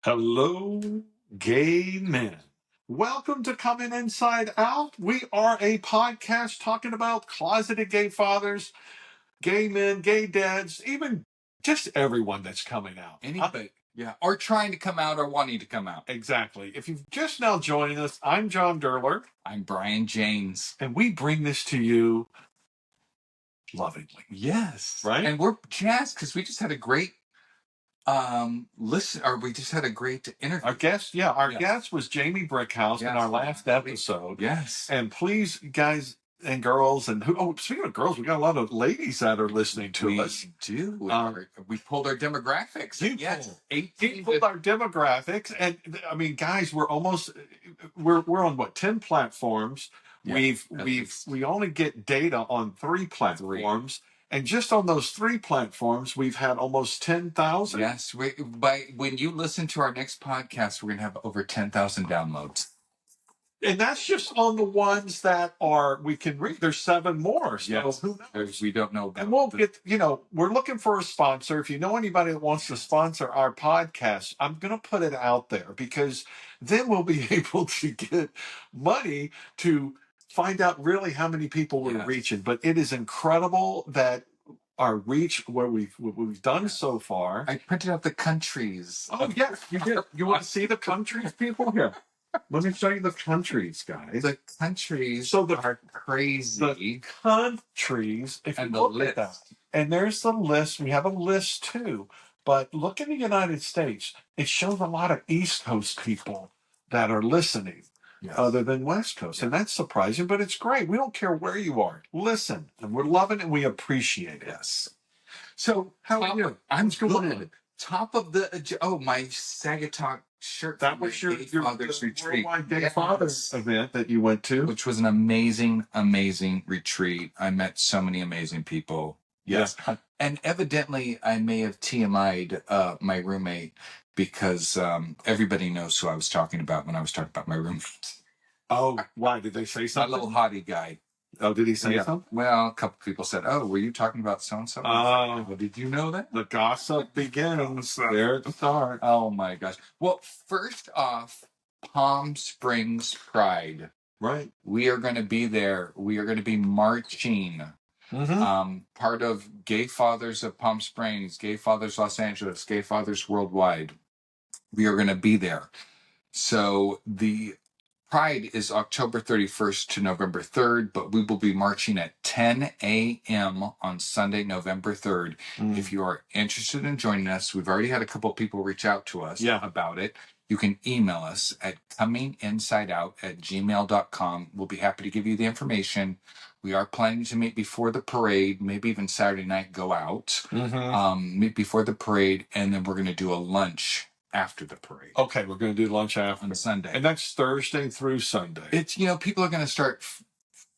Hello, gay men. Welcome to Coming Inside Out. We are a podcast talking about closeted gay fathers, gay men, gay dads, even just everyone that's coming out. Anybody, yeah, or trying to come out or wanting to come out. Exactly. If you've just now joined us, I'm John Derler. I'm Brian James. And we bring this to you lovingly. Yes. Right? And we're jazzed because we just had a great we just had a great interview. Our guest was Jamie Brickhouse in our last episode. Yes. And please, guys and girls, speaking of girls, we got a lot of ladies that are listening to us. We do. We pulled our demographics. We pulled our demographics. And I mean, guys, we're on what, 10 platforms. Yeah, we only get data on 3 platforms. And just on those 3 platforms, we've had almost 10,000. Yes. When you listen to our next podcast, we're going to have over 10,000 downloads. And that's just on the ones that we can read. There's 7 more. So yes. Who knows? We don't know. And we'll get, we're looking for a sponsor. If you know anybody that wants to sponsor our podcast, I'm going to put it out there because then we'll be able to get money to find out really how many people we're reaching. But it is incredible that our reach, what we've done so far. I printed out the countries. Oh, yes, you did. You want to see the countries, people? Here. Let me show you the countries, guys. The countries are crazy. The countries, if you look at that. And there's the list. We have a list, too. But look in the United States. It shows a lot of East Coast people that are listening. Yes. Other than West Coast. And that's surprising, but it's great. We don't care where you are. Listen. And we're loving it and we appreciate it. Yes. So, how are you? I'm good. Top of the... my Sagatalk shirt. That was your Father's Retreat. Worldwide Gay Fathers event that you went to. Which was an amazing, amazing retreat. I met so many amazing people. Yes. Yeah. And evidently, I may have TMI'd my roommate because everybody knows who I was talking about when I was talking about my roommate. Oh, why? Did they say something? That little hottie guy. Oh, did he say something? Well, a couple people said, "Oh, were you talking about so-and-so?" Oh, well, did you know that? The gossip begins. There it starts. Oh, my gosh. Well, first off, Palm Springs Pride. Right. We are going to be there. We are going to be marching. Mm-hmm. Part of Gay Fathers of Palm Springs, Gay Fathers Los Angeles, Gay Fathers Worldwide. We are going to be there. So the Pride is October 31st to November 3rd, but we will be marching at 10 a.m. on Sunday, November 3rd. If you are interested in joining us, we've already had a couple of people reach out to us about it. You can email us at cominginsideout@gmail.com. We'll be happy to give you the information. We are planning to meet before the parade, maybe even Saturday night, go out, meet before the parade, and then we're going to do a lunch after the parade. Okay, we're going to do lunch after. On Sunday. And that's Thursday through Sunday. It's, people are going to start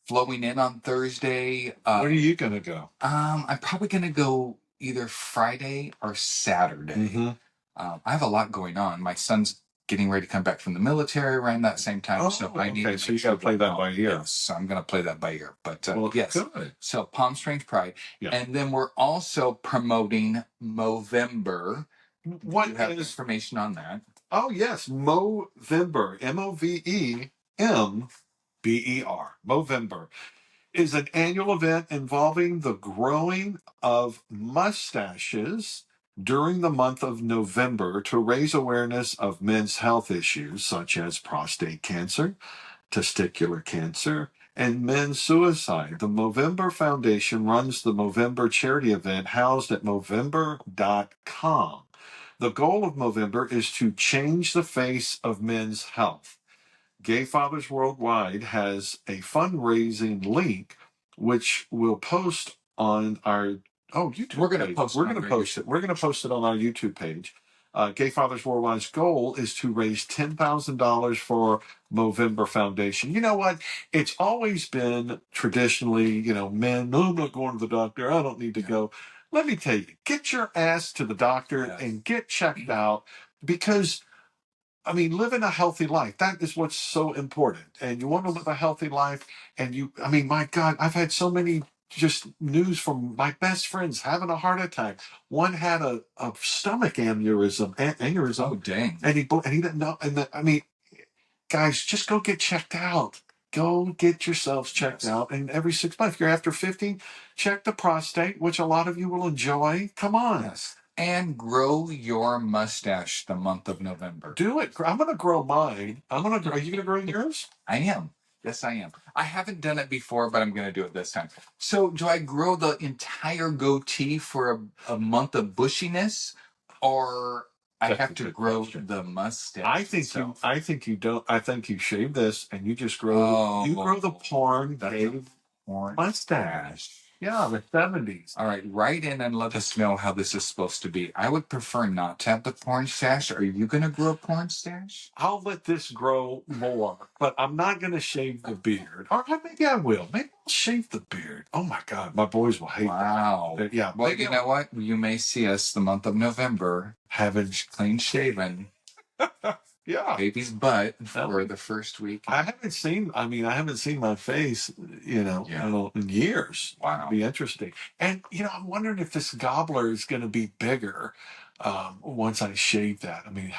flowing in on Thursday. When are you going to go? I'm probably going to go either Friday or Saturday. Mm-hmm. I have a lot going on. My son's getting ready to come back from the military around that same time. So I need to so you got to play that by ear. Yes, so I'm going to play that by ear. But yes. Good. So Palm Springs Pride. Yeah. And then we're also promoting Movember. What you have information on that? Oh, yes. Movember, Movember. Movember is an annual event involving the growing of mustaches during the month of November to raise awareness of men's health issues such as prostate cancer, testicular cancer, and men's suicide. The Movember Foundation runs the Movember charity event housed at Movember.com. The goal of Movember is to change the face of men's health. Gay Fathers Worldwide has a fundraising link, which we'll post on our YouTube. We're going to post. We're going to post it. We're going to post it on our YouTube page. Gay Fathers Worldwide's goal is to raise $10,000 for Movember Foundation. You know what? It's always been traditionally, men. No, I'm not going to the doctor. I don't need to go. Let me tell you, get your ass to the doctor and get checked out because, living a healthy life, that is what's so important. And you want to live a healthy life. And my God, I've had so many just news from my best friends having a heart attack. One had a stomach aneurysm, Oh, dang. and he didn't know. I mean, guys, just go get checked out. Go get yourselves checked out. And every 6 months, if you're after 50, check the prostate, which a lot of you will enjoy. Come on. Yes. And grow your mustache the month of November. Do it. I'm going to grow mine. Are you going to grow yours? I am. Yes, I am. I haven't done it before, but I'm going to do it this time. So, do I grow the entire goatee for a month of bushiness, or I have to grow the mustache? I think you don't. I think you shave this and you just grow. You grow the porn mustache. Yeah, the 70s. All right, write in and let us know how this is supposed to be. I would prefer not to have the porn stash. Are you going to grow a porn stash? I'll let this grow more, but I'm not going to shave the beard. Or maybe I will. Maybe I'll shave the beard. Oh my God, my boys will hate that. Yeah. Well, you know what? You may see us the month of November having clean shaven. Yeah. Baby's butt for the first week. I haven't seen my face, in years. Wow. It'd be interesting. And, I'm wondering if this gobbler is going to be bigger once I shave that. I mean,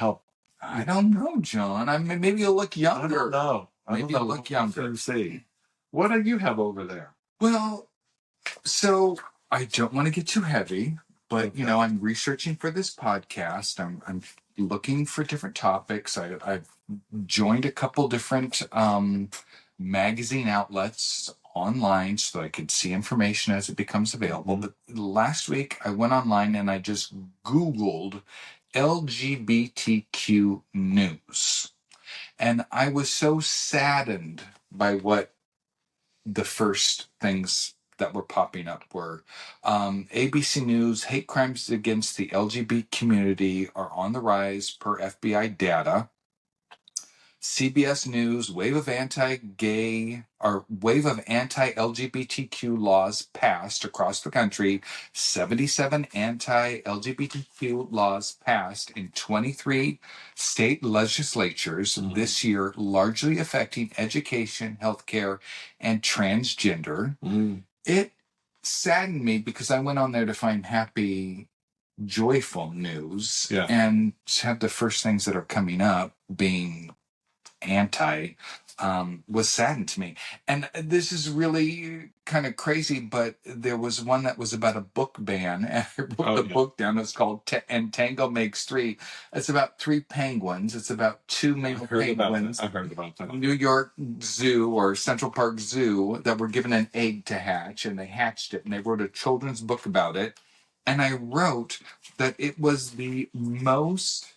I don't know, John. I mean, maybe you'll look younger. I don't know. Maybe you'll look younger. See. What do you have over there? Well, so I don't want to get too heavy, but, I'm researching for this podcast. I'm looking for different topics. I've joined a couple different magazine outlets online so I could see information as it becomes available. But last week I went online and I just Googled LGBTQ news. And I was so saddened by what the first things that were popping up were ABC News, hate crimes against the LGBT community are on the rise per FBI data. CBS News, wave of anti-LGBTQ laws passed across the country. 77 anti-LGBTQ laws passed in 23 state legislatures this year, largely affecting education, healthcare, and transgender. It saddened me because I went on there to find happy, joyful news, and have the first things that are coming up being anti was saddened to me. And this is really kind of crazy, but there was one that was about a book ban, and I wrote the book down. It's called And Tango Makes Three. It's about 3 penguins. It's about 2 male penguins. I heard about that. New York Zoo or Central Park Zoo that were given an egg to hatch, and they hatched it, and they wrote a children's book about it. And I wrote that it was the most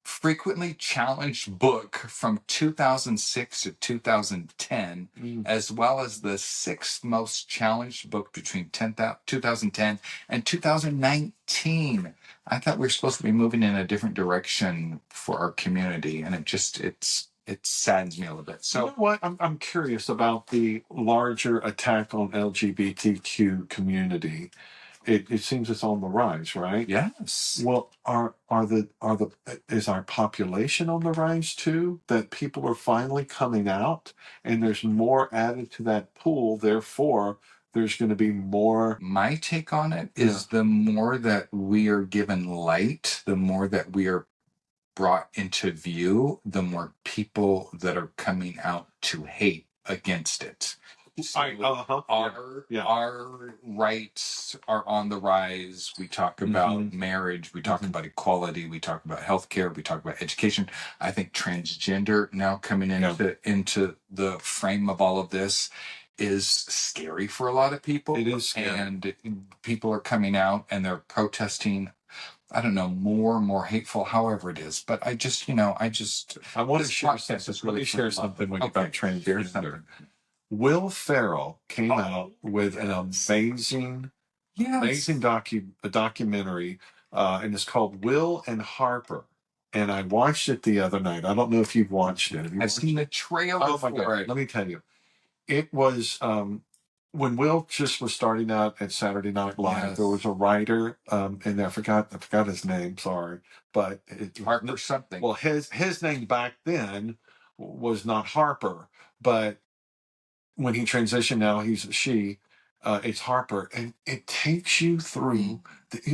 frequently challenged book from 2006 to 2010, as well as the 6th most challenged book between 2010 and 2019. I thought we were supposed to be moving in a different direction for our community, and it saddens me a little bit. So, you know what? I'm curious about the larger attack on LGBTQ community. It seems it's on the rise, right? Yes. Well, is our population on the rise too? That people are finally coming out, and there's more added to that pool. Therefore, there's going to be more. My take on it is the more that we are given light, the more that we are brought into view, the more people that are coming out to hate against it. So our rights are on the rise. We talk about marriage. We talk about equality. We talk about healthcare. We talk about education. I think transgender now coming into the frame of all of this is scary for a lot of people. It is scary. And people are coming out and they're protesting. I don't know, more and more hateful, however it is. But I want to share something. Let me share something with you about transgender. Will Ferrell came out with an amazing documentary, and it's called Will and Harper. And I watched it the other night. I don't know if you've watched it. I've seen the trailer for it. Let me tell you. It was when Will just was starting out at Saturday Night Live. There was a writer, and I forgot his name. Sorry, but Harper something. Well, his name back then was not Harper, but when he transitioned, now he's a she. It's Harper, and it takes you through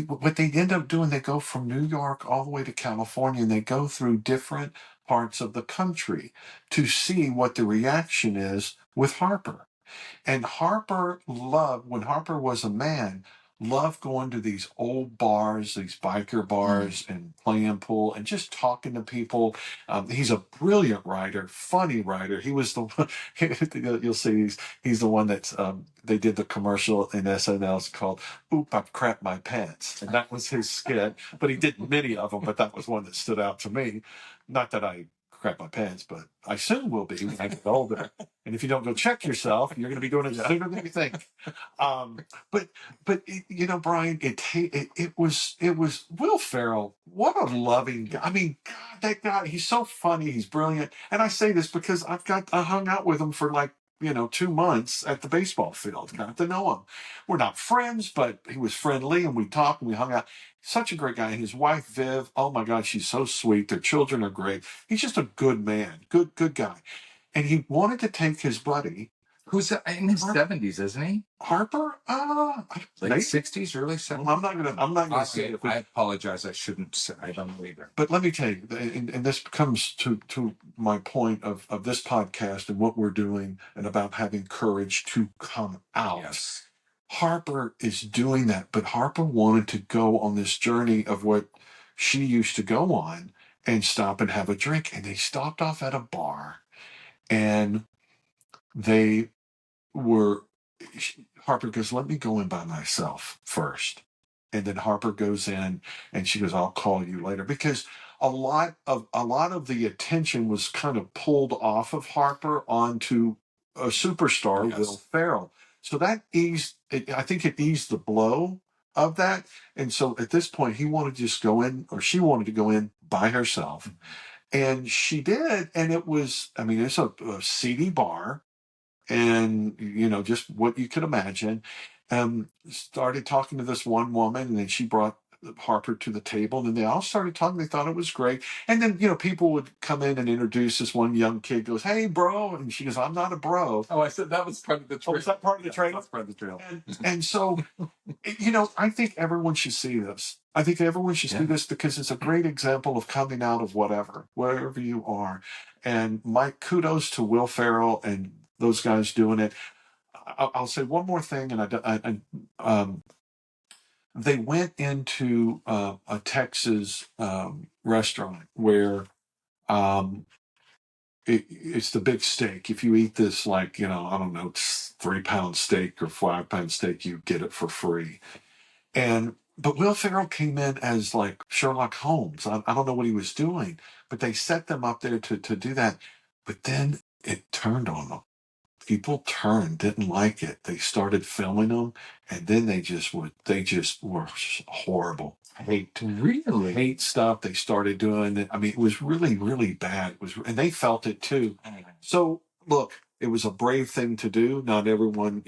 what they end up doing. They go from New York all the way to California, and they go through different parts of the country to see what the reaction is with Harper. And Harper loved, when Harper was a man, loved going to these old bars, these biker bars, and playing pool and just talking to people. He's a brilliant writer, funny writer. He was the one, you'll see he's the one that's, they did the commercial in SNL. It's called Oop, I've crapped my pants. And that was his skit, but he did many of them, but that was one that stood out to me. Not that I crap my pants, but I soon will be when I get older. And if you don't go check yourself, you're going to be doing it sooner than you think. But Brian, it was Will Ferrell. What a loving guy. I mean, God, that guy. He's so funny. He's brilliant. And I say this because I hung out with him for like 2 months at the baseball field. Got to know him. We're not friends, but he was friendly, and we talked and we hung out. Such a great guy. And his wife Viv, oh my God, she's so sweet. Their children are great. He's just a good man, good guy. And he wanted to take his buddy, who's in his 70s, isn't he? Harper, late 60s, early 70s. Well, I'm not gonna say it. I apologize. I shouldn't say. I don't know either. But let me tell you, and this comes to my point of this podcast and what we're doing, and about having courage to come out. Yes. Harper is doing that, but Harper wanted to go on this journey of what she used to go on and stop and have a drink. And they stopped off at a bar, and they were, Harper goes, let me go in by myself first. And then Harper goes in and she goes, I'll call you later. Because a lot of the attention was kind of pulled off of Harper onto a superstar, Yes. Will Ferrell. So that I think it eased the blow of that. And so at this point, he wanted to just go in, or she wanted to go in by herself. Mm-hmm. And she did. And it was, it's a seedy bar. And, just what you could imagine. Started talking to this one woman, and then she brought Harper to the table, and then they all started talking. They thought it was great. And then, people would come in and introduce this one young kid, goes, hey, bro. And she goes, I'm not a bro. Oh, I said that was part of the trail. Oh, was that part of the trail? That's part of the trail. And so, I think everyone should see this. I think everyone should see this because it's a great example of coming out of wherever you are. And my kudos to Will Ferrell and those guys doing it. I'll say one more thing, and they went into a Texas restaurant where it's the big steak. If you eat this, like, I don't know, 3-pound steak or 5-pound steak, you get it for free. But Will Ferrell came in as like Sherlock Holmes. I don't know what he was doing, but they set them up there to do that. But then it turned on them. People didn't like it. They started filming them, and then they just were horrible. Hate stuff. They started doing it. It was really, really bad. And they felt it too. So look, it was a brave thing to do. Not everyone,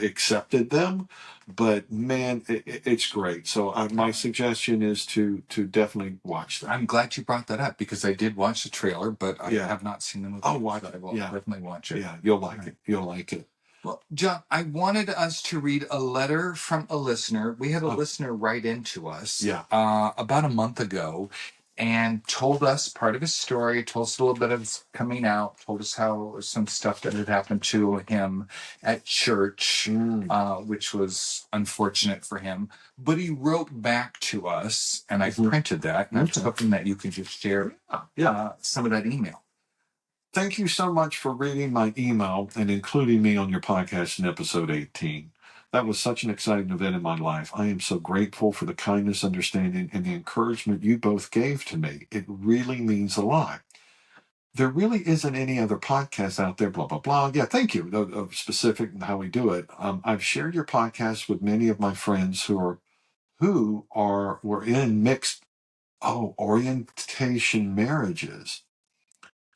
accepted them, but man, it's great. So my suggestion is to definitely watch that. I'm glad you brought that up because I did watch the trailer, but I have not seen the movie. Oh, watch it. I will definitely watch it. Yeah, you'll like it. You'll like it. Well, John, I wanted us to read a letter from a listener. We had a listener write into us about a month ago and told us part of his story, told us a little bit of his coming out, told us how some stuff that had happened to him at church, which was unfortunate for him. But he wrote back to us, and I printed that, and I was hoping that you could just share some of that email. Thank you so much for reading my email and including me on your podcast in episode 18. That was such an exciting event in my life. I am so grateful for the kindness, understanding, and the encouragement you both gave to me. It really means a lot. There really isn't any other podcast out there, blah, blah, blah. Yeah, thank you. Of specific and how we do it. I've shared your podcast with many of my friends who were in mixed orientation marriages.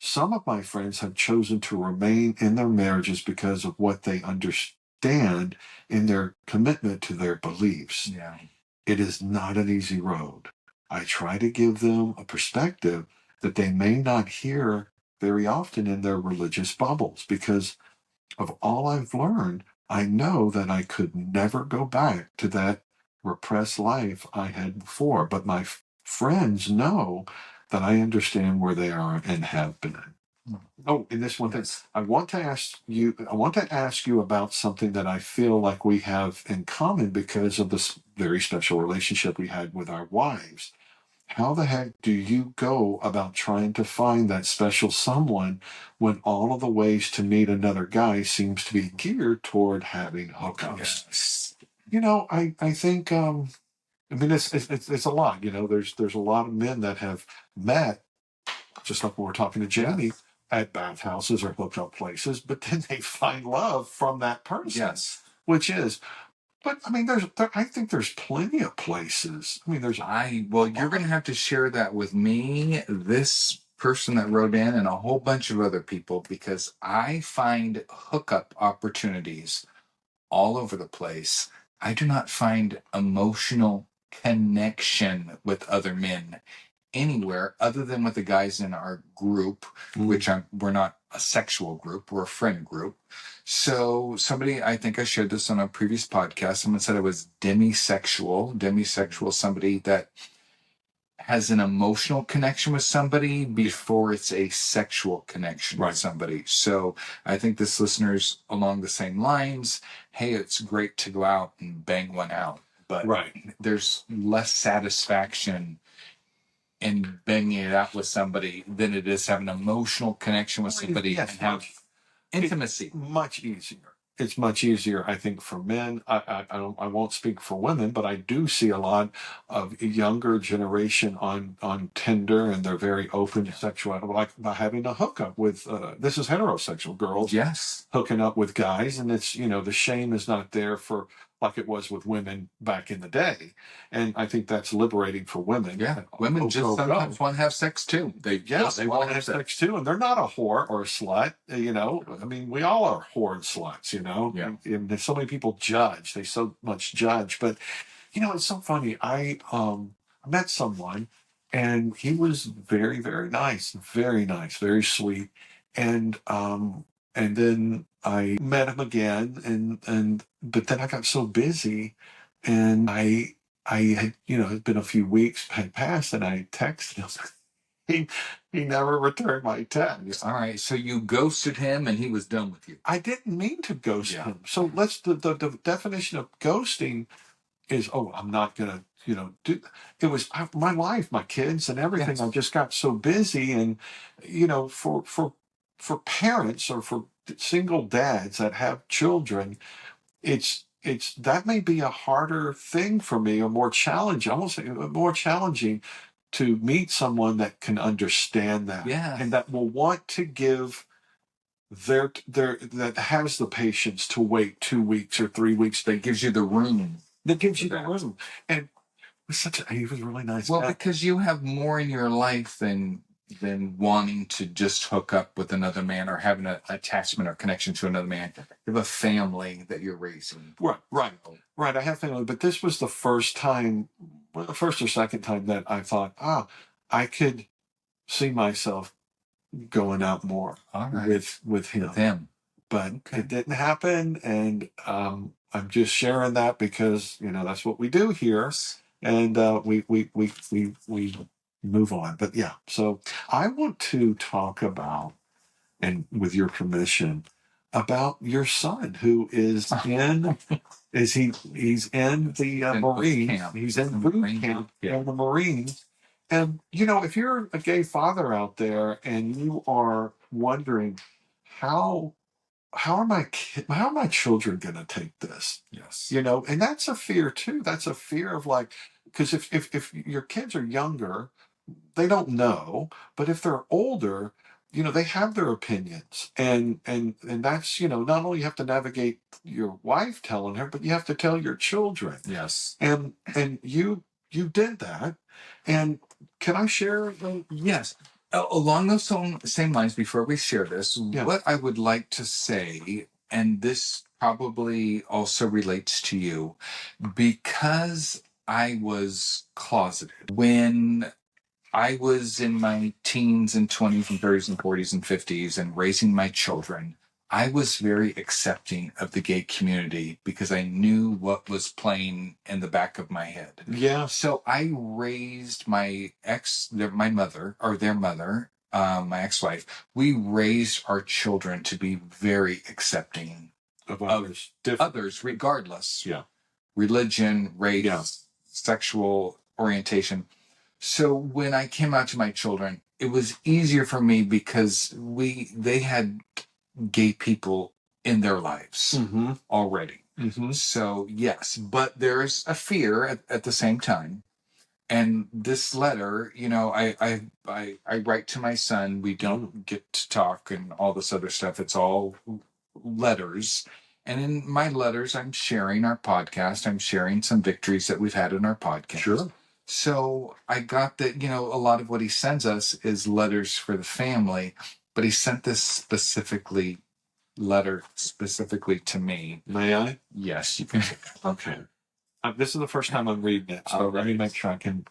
Some of my friends have chosen to remain in their marriages because of what they understand in their commitment to their beliefs. Yeah. It is not an easy road. I try to give them a perspective that they may not hear very often in their religious bubbles, because of all I've learned, I know that I could never go back to that repressed life I had before. But my friends know that I understand where they are and have been. Oh, and this one thing, I want to ask you about something that I feel like we have in common because of this very special relationship we had with our wives. How the heck do you go about trying to find that special someone when all of the ways to meet another guy seems to be geared toward having hookups? Yes. I think I mean it's a lot. There's a lot of men that have met, just like when we're talking to Jamie, at bathhouses or hookup places, but then they find love from that person. Yes. Which is, but I mean, I think there's plenty of places. I mean, you're going to have to share that with me, this person that wrote in, and a whole bunch of other people, because I find hookup opportunities all over the place. I do not find emotional connection with other men anywhere other than with the guys in our group, which we're not a sexual group, we're a friend group. So somebody, I think I shared this on a previous podcast, someone said I was demisexual, somebody that has an emotional connection with somebody before it's a sexual connection with somebody. So I think this listener's along the same lines. Hey, it's great to go out and bang one out, but there's less satisfaction in banging it out with somebody than it is having an emotional connection with somebody and have intimacy. Much easier. It's much easier, I think, for men. I won't speak for women, but I do see a lot of younger generation on Tinder, and they're very open to sexuality, like by having a hookup with. This is heterosexual girls, hooking up with guys, and it's the shame is not there for like it was with women back in the day, and I think that's liberating for women. Yeah, women sometimes want to have sex too. They want to have sex too, and they're not a whore or a slut. I mean, we all are whore and sluts. And there's so many people judge. They so much judge, but it's so funny. I met someone, and he was very, very nice, very sweet, and then I met him again, and but then I got so busy, and I had, it'd been a few weeks had passed, and I texted him. He never returned my text. All right, so you ghosted him, and he was done with you. I didn't mean to ghost him. So the definition of ghosting is, I'm not gonna, do. It was my life, my kids, and everything. I just got so busy, and for parents or for single dads that have children, it's that may be a harder thing for me, or more challenging. I won't say more challenging to meet someone that can understand that, and that will want to give their that has the patience to wait 2 weeks or 3 weeks. That gives you the room. That gives you the room, and he was a really nice guy. Well, because you have more in your life than wanting to just hook up with another man or having an attachment or connection to another man. You have a family that you're raising. Right. I have family, but this was the first or second time that I thought, I could see myself going out more with him. But it didn't happen, and I'm just sharing that because that's what we do here, and we move on. But yeah, so I want to talk about, and with your permission, about your son who is in. He's in the Marines. He's in boot camp in the Marines. And if you're a gay father out there and you are wondering how are my children going to take this? And that's a fear too. That's a fear of, like, because if your kids are younger, they don't know, but if they're older, they have their opinions, and that's, not only you have to navigate your wife telling her, but you have to tell your children. And you did that. And can I share? Yes. Along those same lines, before we share this, what I would like to say, and this probably also relates to you, because I was closeted when I was in my teens and 20s and 30s and 40s and 50s and raising my children, I was very accepting of the gay community because I knew what was playing in the back of my head. Yeah. So I raised my mother, or their mother, my ex-wife. We raised our children to be very accepting Of others, regardless. Yeah. Religion, race, Yeah. sexual orientation. So when I came out to my children, it was easier for me because they had gay people in their lives already. So yes, but there's a fear at the same time. And this letter, I write to my son. We don't get to talk and all this other stuff. It's all letters. And in my letters, I'm sharing our podcast. I'm sharing some victories that we've had in our podcast. Sure. So I got that, a lot of what he sends us is letters for the family, but he sent this letter specifically to me. May I? Yes, you can. Okay. This is the first time I'm reading it, so let me make sure I can.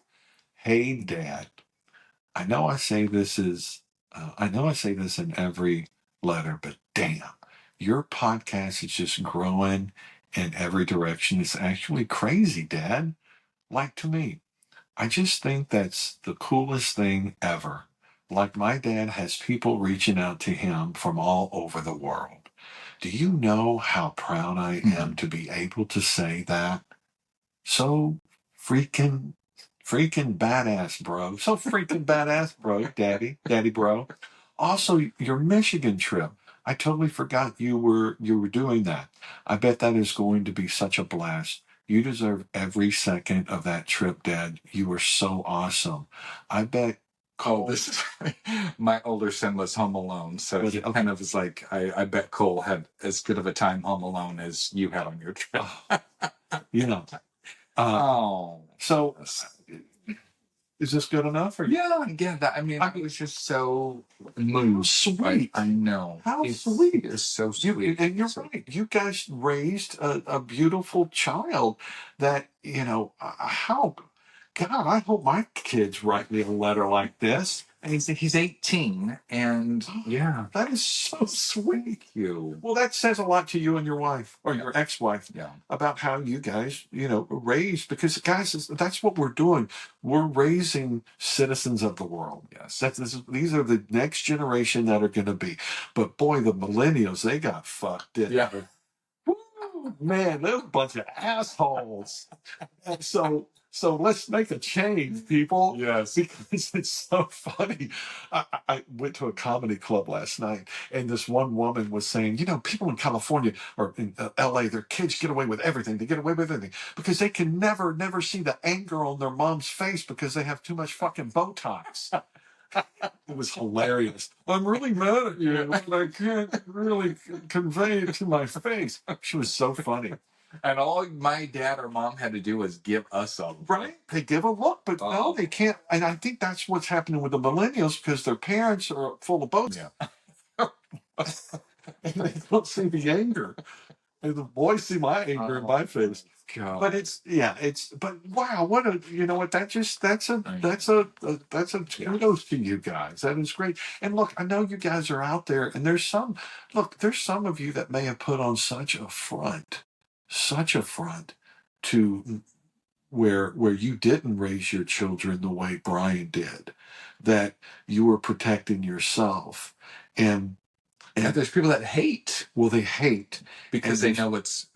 Hey, Dad. I know I say this in every letter, but damn, your podcast is just growing in every direction. It's actually crazy, Dad. Like, to me, I just think that's the coolest thing ever. Like, my dad has people reaching out to him from all over the world. Do you know how proud I am to be able to say that? So freaking badass, bro. So freaking badass, bro. Daddy, bro. Also, your Michigan trip. I totally forgot you were doing that. I bet that is going to be such a blast. You deserve every second of that trip, Dad. You were so awesome. I bet. Cole, this is my older son was home alone, so he kind of was like, I bet Cole had as good of a time home alone as you had on your trip. So is this good enough? Yeah. It was just so sweet. I know. How sweet. It's so sweet. And you're right. You guys raised a beautiful child that, how, God, I hope my kids write me a letter like this. And he's 18, and yeah, that is so sweet. You. Well, that says a lot to you and your wife, or your ex-wife, yeah, about how you guys, raised. Because guys, that's what we're doing. We're raising citizens of the world. Yes, these are the next generation that are going to be. But boy, the millennials, they got fucked. Yeah. Woo, man, they're a bunch of assholes. So let's make a change, people. Yes. Because it's so funny. I went to a comedy club last night, and this one woman was saying, people in California or in LA, their kids get away with everything. They get away with everything because they can never see the anger on their mom's face because they have too much fucking Botox. It was hilarious. I'm really mad at you, but I can't really convey it to my face. She was so funny. And all my dad or mom had to do was give us a look. Right. They give a look, but no, they can't. And I think that's what's happening with the millennials because their parents are full of boats. Yeah. And they don't see the anger. And the boys see my anger in my face. God. But but wow, that's a kudos to you guys. That is great. And look, I know you guys are out there, and there's some of you that may have put on such a front to where you didn't raise your children the way Brian did, that you were protecting yourself. And there's people that hate. Well, they hate because they know what's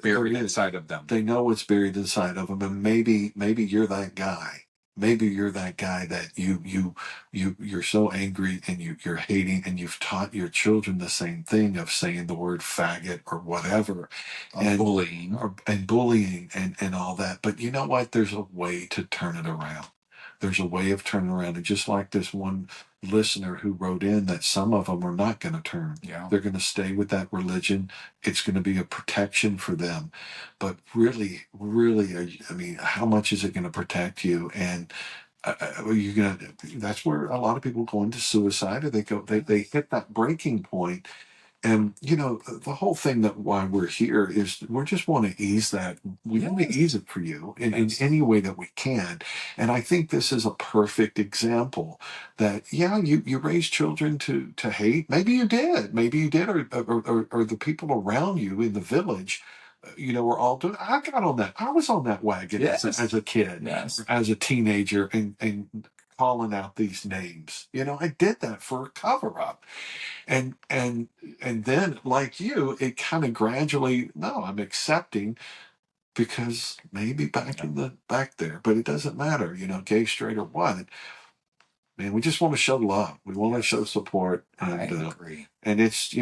buried inside of them. They know what's buried inside of them, and maybe you're that guy. Maybe you're that guy that you're so angry and you're hating, and you've taught your children the same thing of saying the word faggot or whatever, and bullying and all that. But you know what? There's a way to turn it around. There's a way of turning around. And just like this one listener who wrote in, that some of them are not going to turn. Yeah. They're going to stay with that religion. It's going to be a protection for them. But really, how much is it going to protect you? And that's where a lot of people go into suicide, or they hit that breaking point. And the whole thing that why we're here is we just want to ease that. We want to ease it for you in any way that we can. And I think this is a perfect example that, you raised children to hate. Maybe you did, or the people around you in the village, were all doing. I got on that. I was on that wagon as a kid, as a teenager, and calling out these names. I did that for a cover up. And then, like you, it kind of gradually, no, I'm accepting, because maybe back there, but it doesn't matter, gay, straight, or what. Man, we just want to show love. We want to show support. And I agree. And it's,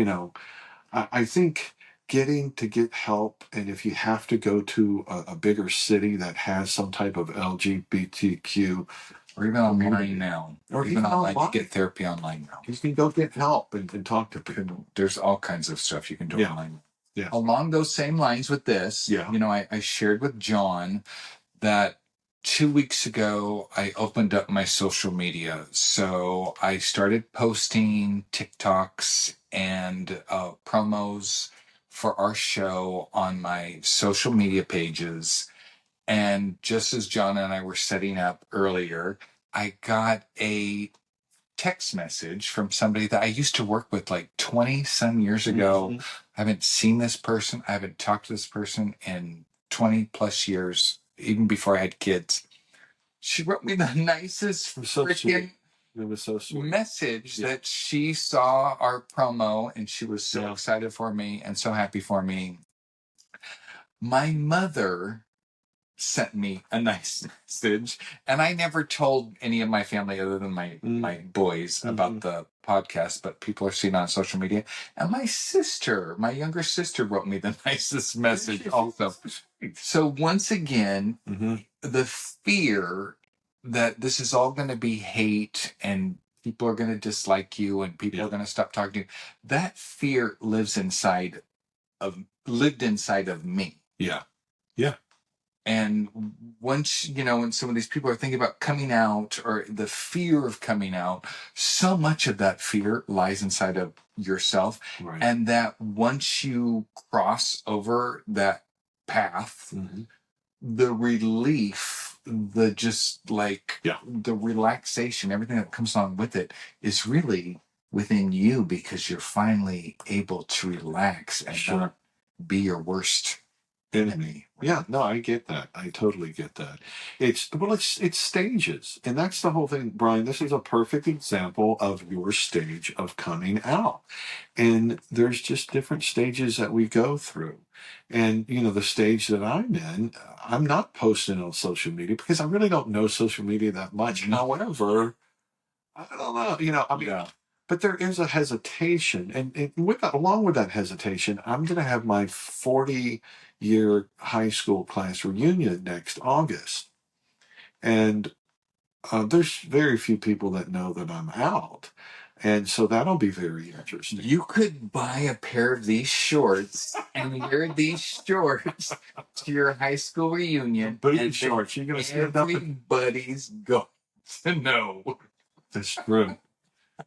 I think get help, and if you have to go to a bigger city that has some type of LGBTQ, or even online now, or even online, you get therapy online now. You can go get help and talk to people. There's all kinds of stuff you can do online. Yeah. Along those same lines with this, I shared with John that 2 weeks ago, I opened up my social media. So I started posting TikToks and promos for our show on my social media pages. And just as John and I were setting up earlier, I got a text message from somebody that I used to work with like 20 some years ago. Mm-hmm. I haven't seen this person. I haven't talked to this person in 20 plus years, even before I had kids. She wrote me the nicest freaking message that she saw our promo and she was so excited for me and so happy for me. My mother sent me a nice message, and I never told any of my family other than my boys about the podcast, but people are seeing it on social media. And my younger sister, wrote me the nicest message also. So once again, the fear that this is all going to be hate and people are going to dislike you and people are going to stop talking to you, that fear lived inside of me. Yeah. And once, when some of these people are thinking about coming out, or the fear of coming out, so much of that fear lies inside of yourself. Right. And that once you cross over that path, the relief, the relaxation, everything that comes along with it is really within you, because you're finally able to relax and not be your worst enemy. Yeah, no, I get that. I totally get that. It's stages. And that's the whole thing, Brian. This is a perfect example of your stage of coming out. And there's just different stages that we go through. And, the stage that I'm in, I'm not posting on social media because I really don't know social media that much. However, I don't know, but there is a hesitation. And along with that hesitation, I'm going to have my 40-year high school class reunion next August. And there's very few people that know that I'm out. And so that'll be very interesting. You could buy a pair of these shorts and wear these shorts to your high school reunion. Booty shorts. You're going to stand up. Everybody's going to know. That's true.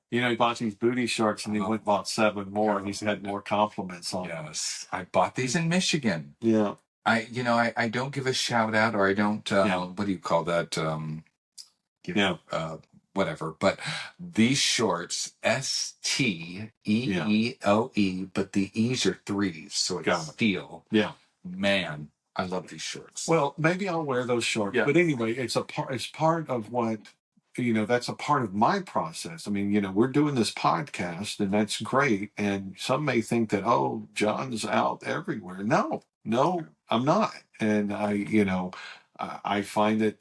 He bought these booty shorts and he went and bought 7 more, and he's had more compliments on them. Yes. I bought these in Michigan. Yeah. I don't give a shout out, or I don't, what do you call that? Whatever. But these shorts, STEELE, but the E's are 3s, so it's steel. Yeah. Man, I love these shorts. Well, maybe I'll wear those shorts. Yeah. But anyway, it's part of what, that's a part of my process. I mean, we're doing this podcast, and that's great. And some may think that, oh, John's out everywhere. No, I'm not. And I find that,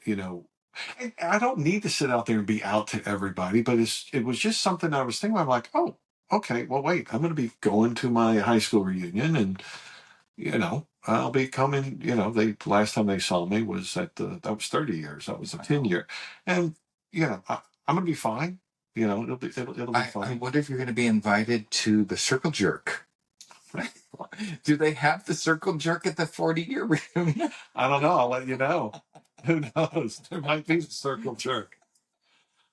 I don't need to sit out there and be out to everybody, but it was just something I was thinking. I'm like, oh, okay, well, wait, I'm going to be going to my high school reunion, and, I'll be coming, last time they saw me was that was 30 years. That was a 10-year. And, I'm going to be fine. It'll be fine. I wonder if you're going to be invited to the circle jerk. Do they have the circle jerk at the 40-year reunion? I don't know. I'll let you know. Who knows? There might be the circle jerk.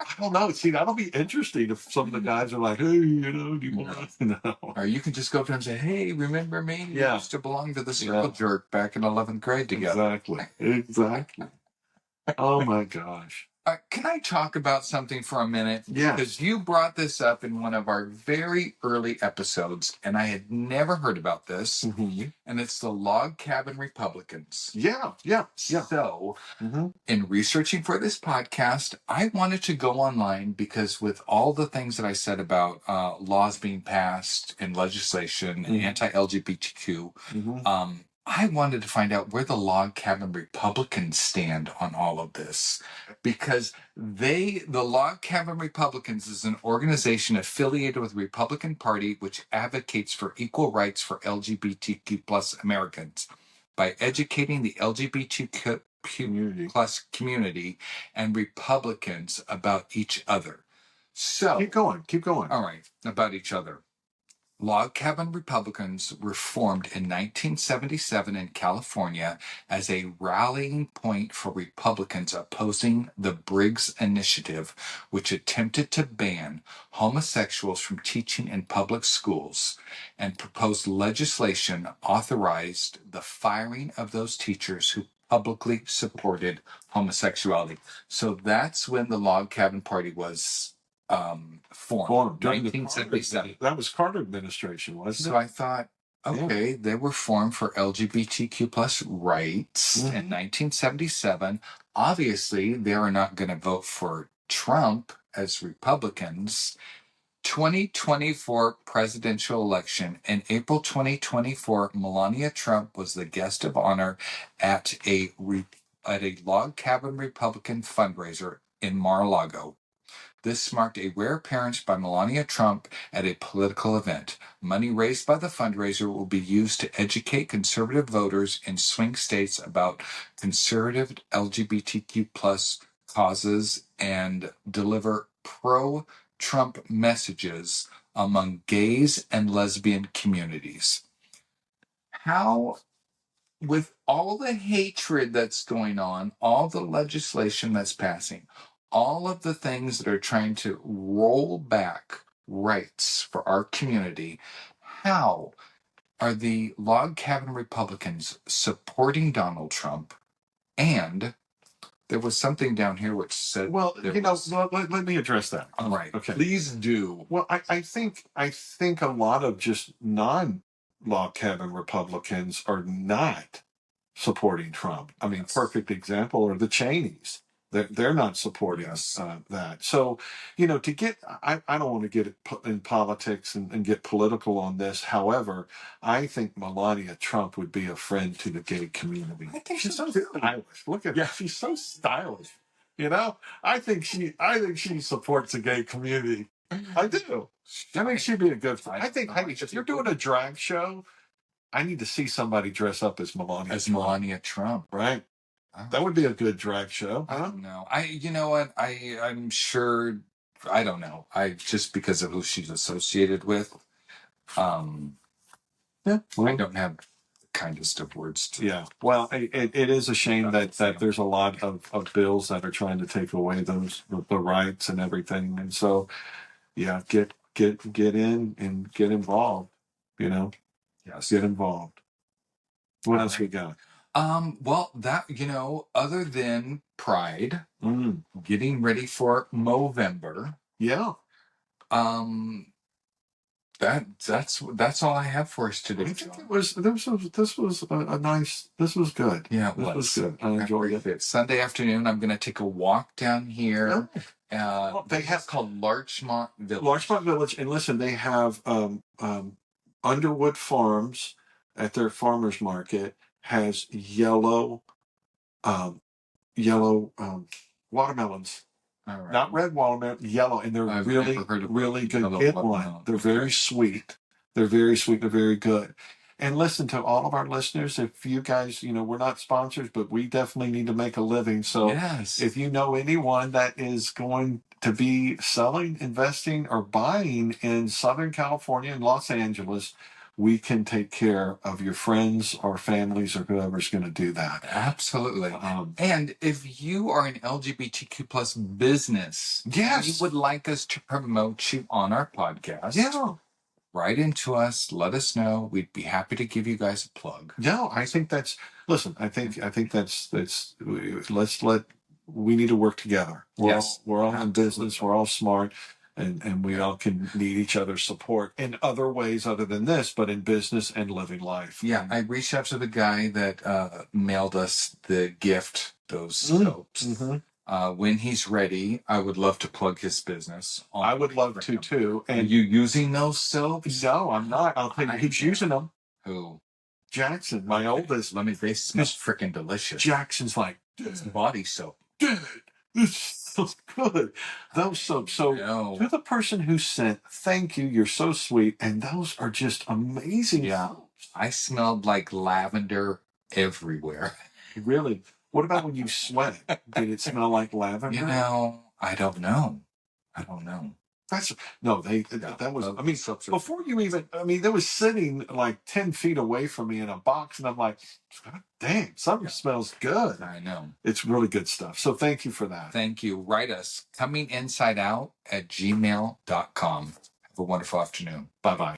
I don't know. See, that'll be interesting if some of the guys are like, hey, do you want to? No. Or you can just go up to him and say, hey, remember me? We used to belong to the circle jerk back in 11th grade together. Exactly. Oh, my gosh. Can I talk about something for a minute? Yeah. Because you brought this up in one of our very early episodes, and I had never heard about this. Mm-hmm. And it's the Log Cabin Republicans. Yeah. So, in researching for this podcast, I wanted to go online because with all the things that I said about laws being passed and legislation and anti-LGBTQ, I wanted to find out where the Log Cabin Republicans stand on all of this, because the Log Cabin Republicans is an organization affiliated with the Republican Party, which advocates for equal rights for LGBTQ plus Americans by educating the LGBTQ plus community and Republicans about each other. So keep going. All right, about each other. Log Cabin Republicans were formed in 1977 in California as a rallying point for Republicans opposing the Briggs Initiative, which attempted to ban homosexuals from teaching in public schools, and proposed legislation authorized the firing of those teachers who publicly supported homosexuality. So that's when the Log Cabin Party was formed during 1977. That was Carter administration, wasn't it? So I thought, okay, they were formed for LGBTQ plus rights in 1977. Obviously, they are not going to vote for Trump as Republicans. 2024 presidential election. In April 2024, Melania Trump was the guest of honor at a Log Cabin Republican fundraiser in Mar-a-Lago. This marked a rare appearance by Melania Trump at a political event. Money raised by the fundraiser will be used to educate conservative voters in swing states about conservative LGBTQ plus causes and deliver pro-Trump messages among gays and lesbian communities. How, with all the hatred that's going on, all the legislation that's passing, all of the things that are trying to roll back rights for our community, how are the Log Cabin Republicans supporting Donald Trump? And there was something down here which said, well, let me address that. All right. Okay. Please do. Well, I think a lot of just non-Log Cabin Republicans are not supporting Trump. I mean, perfect example are the Cheneys. They're not supporting that. So, to get, I don't want to get in politics and get political on this. However, I think Melania Trump would be a friend to the gay community. I think she's so stylish. Look at her. She's so stylish. I think she supports the gay community. I do. I think she'd be a good friend. I think, hey, if you're doing a drag show, I need to see somebody dress up as Melania Trump. Right. That would be a good drag show. I don't know. You know what? I'm sure. I don't know. Just because of who she's associated with. I don't have the kindest of words to. Yeah. Well, it is a shame that there's a lot of bills that are trying to take away the rights and everything, and so get in and get involved. Yes. Get involved. What else we got? Well, that, other than Pride, getting ready for Movember. Yeah. That's all I have for us today. I think this was a nice. This was good. Yeah, this was good. I enjoyed it. Sunday afternoon, I'm going to take a walk down here. They have called Larchmont Village. Larchmont Village, and listen, they have Underwood Farms at their farmers market has yellow watermelons. Right. Not red watermelon, yellow, and they're really good. Get one. They're very sweet. They're very sweet. They're very good. And listen, to all of our listeners, if you guys, we're not sponsors, but we definitely need to make a living. So if you know anyone that is going to be selling, investing, or buying in Southern California and Los Angeles, we can take care of your friends or families or whoever's going to do that. Absolutely. And if you are an LGBTQ plus business, yes, you would like us to promote you on our podcast, write into us, let us know. We'd be happy to give you guys a plug. No, I think that's, listen, I think that's, we need to work together. We're all in business. We're all smart. And we all can need each other's support in other ways other than this, but in business and living life. Yeah, I reached out to the guy that mailed us the gift, those soaps. When he's ready, I would love to plug his business. I would love to too. And are you using those soaps? No, I'm not. I'll tell you who's using them. Who? Jackson, my oldest. They smell freaking delicious. Jackson's like, it's body soap. Dude, this smells good. Those soaps. So to the person who sent, thank you. You're so sweet. And those are just amazing. Yeah. Soaps. I smelled like lavender everywhere. Really? What about when you sweat? Did it smell like lavender? I don't know. That was, I mean, before you even, that was sitting like 10 feet away from me in a box, and I'm like, God damn, something smells good. I know. It's really good stuff. So thank you for that. Thank you. Write us, cominginsideout@gmail.com. Have a wonderful afternoon. Bye-bye.